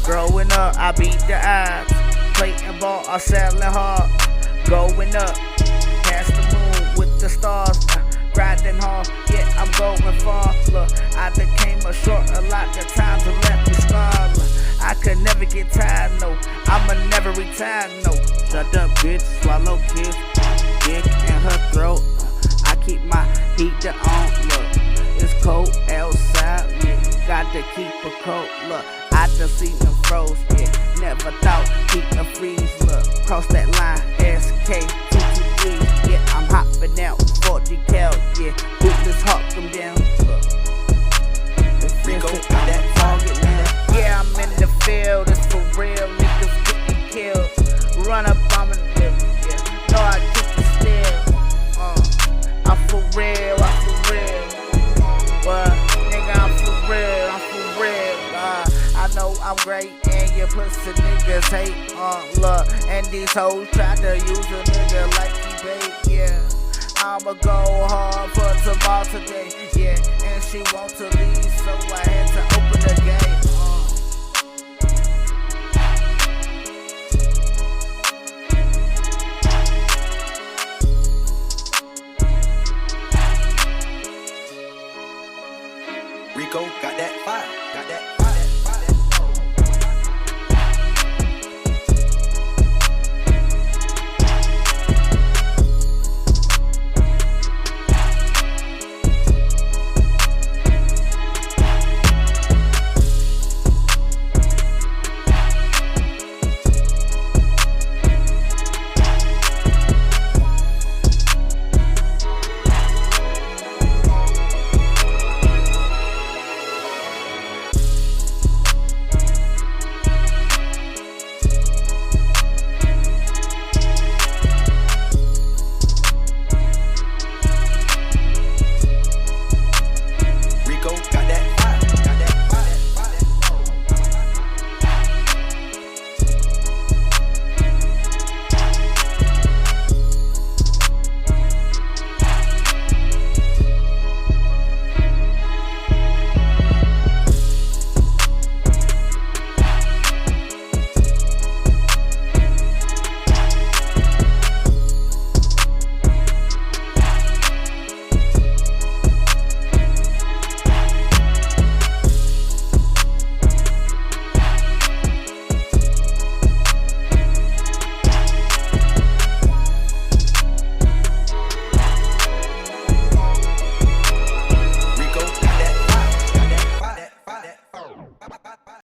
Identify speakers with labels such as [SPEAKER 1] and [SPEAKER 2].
[SPEAKER 1] Growing up, I beat the odds. Playing ball, I selling hard. Going up, past the moon with the stars. Grinding hard, yeah, I'm going far. Look, I done came up short a lot of times and left me scarred. I could never get tired, no. I'ma never retire, no. Shut up, bitch, swallow kiss, dick in her throat. I keep my heater on, look. It's cold outside, yeah. Got to keep a coat, look. I done seen them froze, yeah. Never thought keep a freeze, look. Cross that line, SK 223, yeah. I'm hopping out, 40 cal, yeah. Bootless hawk them down, look. That target, man. Yeah, I'm in the field, it's for real. Niggas getting killed. Run up on me, yeah. No, I keep it still. I'm for real, I'm for real. What? Nigga, I'm for real, I'm for real. I know I'm great and your pussy niggas hate. Look, and these hoes try to use a nigga like he bait, yeah. I'ma go hard for tomorrow today, yeah. And she want to leave, so I had to open the gate.